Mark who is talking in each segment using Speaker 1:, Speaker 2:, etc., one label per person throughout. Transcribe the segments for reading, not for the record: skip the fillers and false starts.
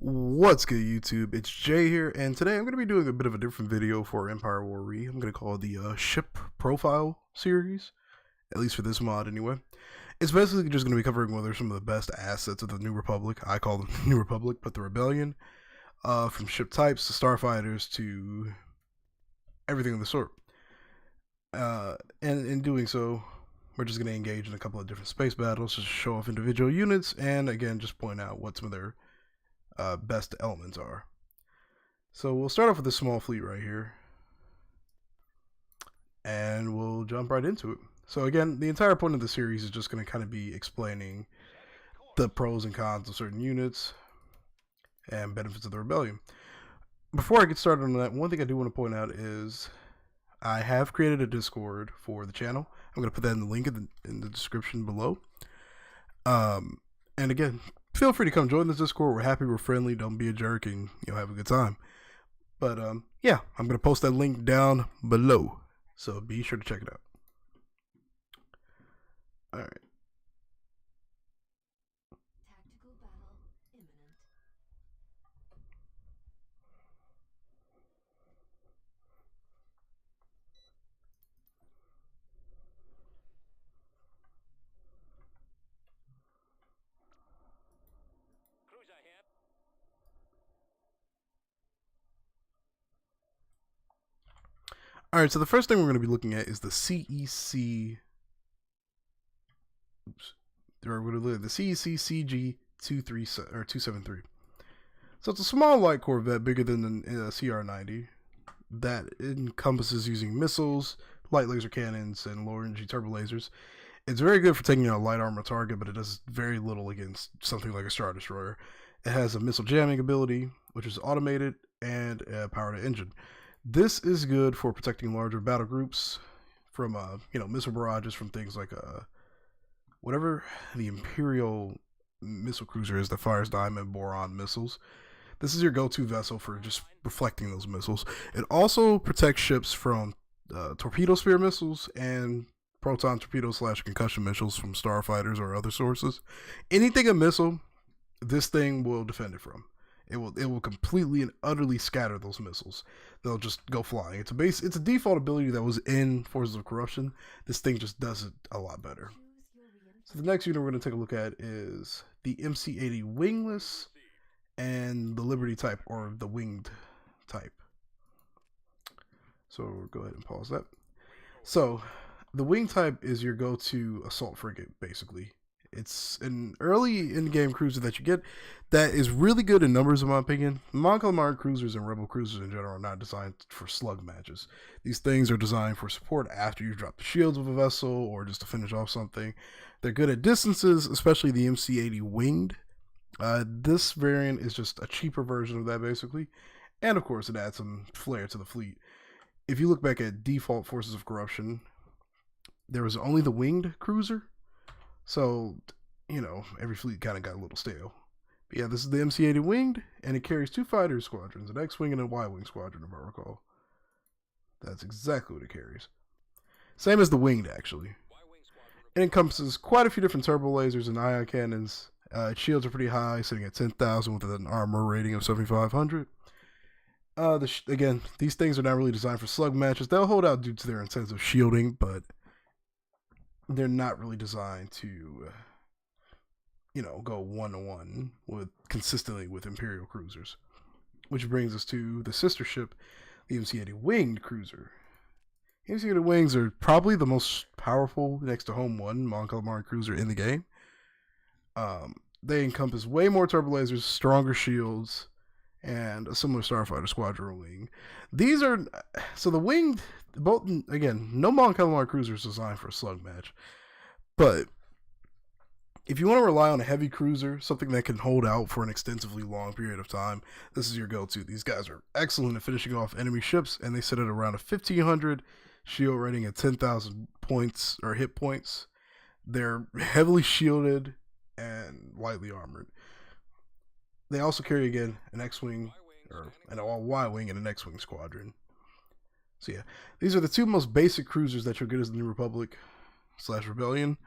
Speaker 1: What's good, YouTube? It's Jay here, and today I'm going to be doing a bit of a different video for Empire War Re. I'm going to call it the Ship Profile series, at least for this mod anyway. It's basically just going to be covering what are some of the best assets of the New Republic. I call them New Republic, but the Rebellion, from ship types to starfighters to everything of the sort. And in doing so, we're just going to engage in a couple of different space battles to show off individual units, and again, just point out what some of their best elements are. So we'll start off with this small fleet right here, and we'll jump right into it. So again, the entire point of the series is just going to kind of be explaining the pros and cons of certain units and benefits of the Rebellion. Before I get started on that, one thing I do want to point out is I have created a Discord for the channel. I'm going to put that in the link in the description below. And again, feel free to come join this Discord. We're happy, we're friendly, don't be a jerk, and have a good time. But yeah, I'm going to post that link down below, so be sure to check it out. Alright.
Speaker 2: Tactical battle imminent.
Speaker 3: Cruiser here.
Speaker 1: Alright, so the first thing we're going to be looking at is the CEC. Oops. We're going to look at the CEC CG273. So it's a small light corvette, bigger than the CR90, that encompasses using missiles, light laser cannons, and low energy turbo lasers. It's very good for taking out a light armor target, but it does very little against something like a Star Destroyer. It has a missile jamming ability, which is automated, and a powered engine. This is good for protecting larger battle groups from missile barrages from things like whatever the Imperial missile cruiser is that fires diamond boron missiles. This is your go-to vessel for just reflecting those missiles. It also protects ships from torpedo spear missiles and proton torpedo / concussion missiles from starfighters or other sources. Anything a missile, this thing will defend it from. It will completely and utterly scatter those missiles. They'll just go flying. It's a default ability that was in Forces of Corruption. This thing just does it a lot better. So the next unit we're going to take a look at is the MC-80 wingless and the Liberty type, or the winged type. So we'll go ahead and pause that. So the wing type is your go-to assault frigate, basically. It's an early in-game cruiser that you get that is really good in numbers, in my opinion. Mon Calamari cruisers and Rebel cruisers in general are not designed for slug matches. These things are designed for support after you drop the shields of a vessel or just to finish off something. They're good at distances, especially the MC-80 winged. This variant is just a cheaper version of that, basically. And of course, it adds some flair to the fleet. If you look back at default Forces of Corruption, there was only the winged cruiser. So, every fleet kind of got a little stale. But yeah, this is the MC-80 winged, and it carries 2 fighter squadrons, an X-wing and a Y-wing squadron, if I recall. That's exactly what it carries. Same as the winged, actually. It encompasses quite a few different turbo lasers and ion cannons. Its shields are pretty high, sitting at 10,000 with an armor rating of 7,500. Again, these things are not really designed for slug matches. They'll hold out due to their intensive shielding, but they're not really designed to, go one-to-one consistently with Imperial cruisers. Which brings us to the sister ship, the MC-80 winged cruiser. The MC-80 wings are probably the most powerful, next to Home 1, Mon Calamari cruiser in the game. They encompass way more turbo lasers, stronger shields, and a similar starfighter squadron wing. These are, so the winged, both, again, no Mon Calamari cruiser is designed for a slug match, but if you want to rely on a heavy cruiser, something that can hold out for an extensively long period of time, this is your go-to. These guys are excellent at finishing off enemy ships, and they sit at around a 1,500 shield rating at 10,000 points or hit points. They're heavily shielded and lightly armored. They also carry, again, an X-wing, or an Y-wing and an X-wing squadron. So yeah, these are the 2 most basic cruisers that you'll get as the New Republic / Rebellion.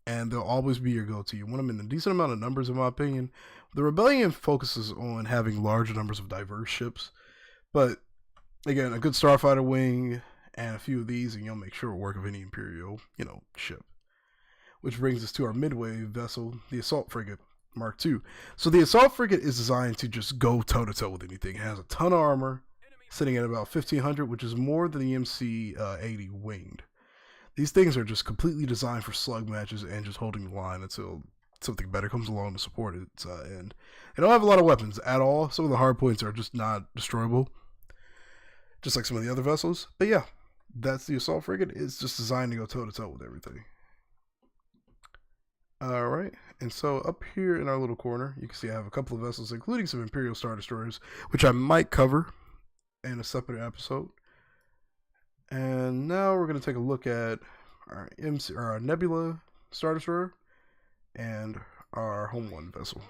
Speaker 1: and they'll always be your go-to. You want them in a decent amount of numbers, in my opinion. The Rebellion focuses on having large numbers of diverse ships, but again, a good starfighter wing and a few of these, and you'll make short work of any Imperial, ship. Which brings us to our midway vessel, the Assault Frigate Mark II. So the Assault Frigate is designed to just go toe-to-toe with anything. It has a ton of armor, sitting at about 1,500, which is more than the MC-80 winged. These things are just completely designed for slug matches and just holding the line until something better comes along to support its end. They don't have a lot of weapons at all. Some of the hard points are just not destroyable, just like some of the other vessels. But yeah, that's the Assault Frigate. It's just designed to go toe-to-toe with everything. Alright, and so up here in our little corner, you can see I have a couple of vessels, including some Imperial Star Destroyers, which I might cover in a separate episode. And now we're going to take a look at our Nebula Star Destroyer and our Home 1 vessel.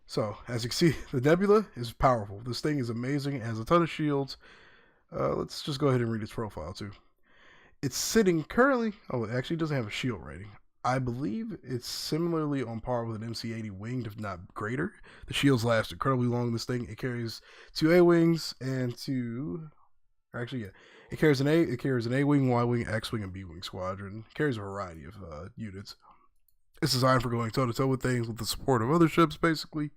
Speaker 1: So, as you can see, the Nebula is powerful. This thing is amazing. It has a ton of shields. Let's just go ahead and read its profile, too. It's sitting currently... Oh, it actually doesn't have a shield rating. I believe it's similarly on par with an MC-80 winged, if not greater. The shields last incredibly long in this thing. It carries 2 A-wings and 2... Actually, yeah. It carries an A-wing, Y-wing, X-wing, and B-wing squadron. It carries a variety of units. It's designed for going toe-to-toe with things with the support of other ships, basically.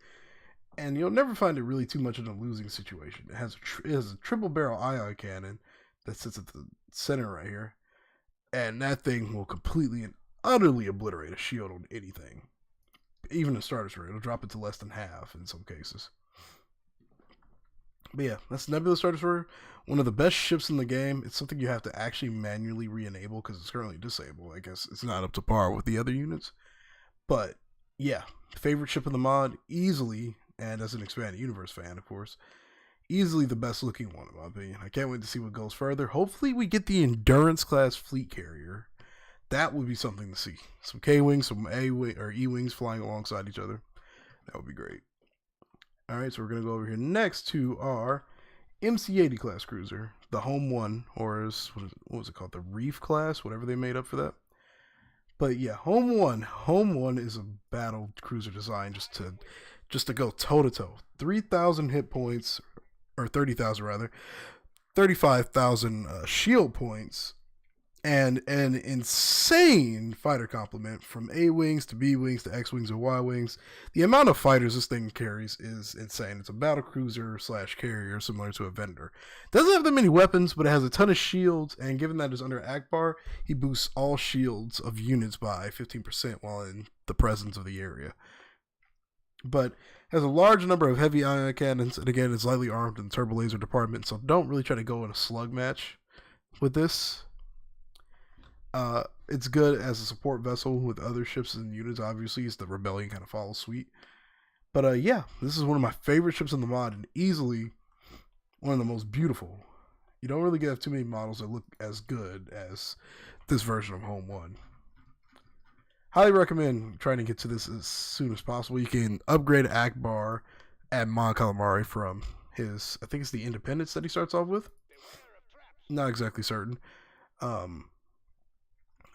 Speaker 1: And you'll never find it really too much in a losing situation. It has a triple-barrel ion cannon that sits at the center right here. And that thing will completely and utterly obliterate a shield on anything. Even a Star Destroyer. It'll drop it to less than half in some cases. But yeah, that's Nebula Star Destroyer. One of the best ships in the game. It's something you have to actually manually re-enable because it's currently disabled. I guess it's not up to par with the other units. But yeah, favorite ship in the mod, easily, and as an expanded universe fan, of course, easily the best looking one in my opinion. I can't wait to see what goes further. Hopefully we get the Endurance class fleet carrier. That would be something to see. Some K-wings, some A-wing or E-wings flying alongside each other. That would be great. Alright, so we're going to go over here next to our MC-80 class cruiser. The Home 1, or what was it called? The Reef class, whatever they made up for that. But yeah, Home 1. Home 1 is a battle cruiser design just to go toe-to-toe. 3,000 hit points, or 30,000 rather. 35,000 shield points. And an insane fighter complement from A-wings to B-wings to X-wings and Y-wings. The amount of fighters this thing carries is insane. It's a battle cruiser / carrier similar to a vendor. Doesn't have that many weapons, but it has a ton of shields. And given that it's under Akbar, he boosts all shields of units by 15% while in the presence of the area. But has a large number of heavy ion cannons. And again, it's lightly armed in the turbo laser department. So don't really try to go in a slug match with this. It's good as a support vessel with other ships and units. Obviously, it's the Rebellion kind of follow suite. But yeah, this is one of my favorite ships in the mod and easily one of the most beautiful. You don't really get too many models that look as good as this version of Home 1. Highly recommend trying to get to this as soon as possible. You can upgrade Akbar at Mon Calamari from his, I think it's the Independence that he starts off with. Not exactly certain.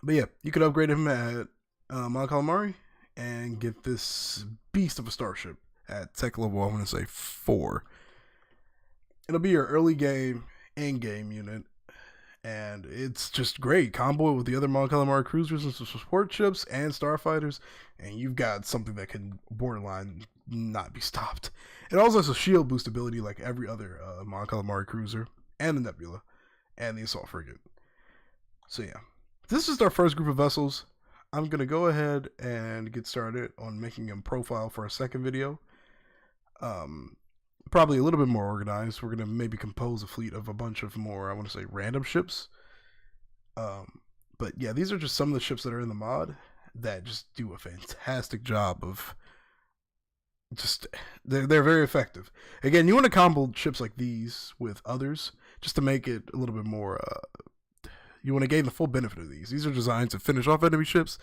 Speaker 1: But yeah, you could upgrade him at Mon Calamari and get this beast of a starship at tech level, I'm going to say 4. It'll be your early game, end game unit. And it's just great. Combo it with the other Mon Calamari cruisers and some support ships and starfighters. And you've got something that can borderline not be stopped. It also has a shield boost ability like every other Mon Calamari cruiser. And the Nebula. And the Assault Frigate. So yeah. This is our first group of vessels. I'm going to go ahead and get started on making a profile for a second video. Probably a little bit more organized. We're going to maybe compose a fleet of a bunch of more, I want to say, random ships. But yeah, these are just some of the ships that are in the mod that just do a fantastic job of they're very effective. Again, you want to combo ships like these with others just to make it a little bit more... You want to gain the full benefit of these. These are designed to finish off enemy ships,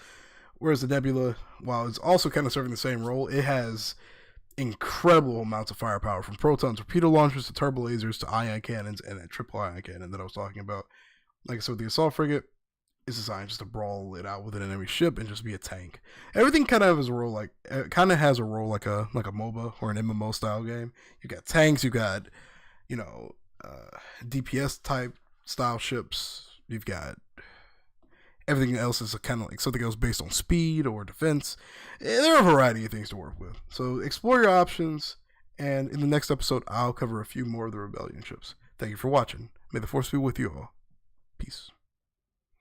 Speaker 1: whereas the Nebula, while it's also kind of serving the same role, it has incredible amounts of firepower, from proton torpedo launchers to turbo lasers to ion cannons and that triple ion cannon that I was talking about. Like I said, with the Assault Frigate, is designed just to brawl it out with an enemy ship and just be a tank. Everything kind of has a role like a MOBA or an MMO style game. You got tanks, you got DPS type style ships. You've got everything else is kind of like something else based on speed or defense. There are a variety of things to work with. So explore your options, and in the next episode, I'll cover a few more of the Rebellion ships. Thank you for watching. May the Force be with you all. Peace.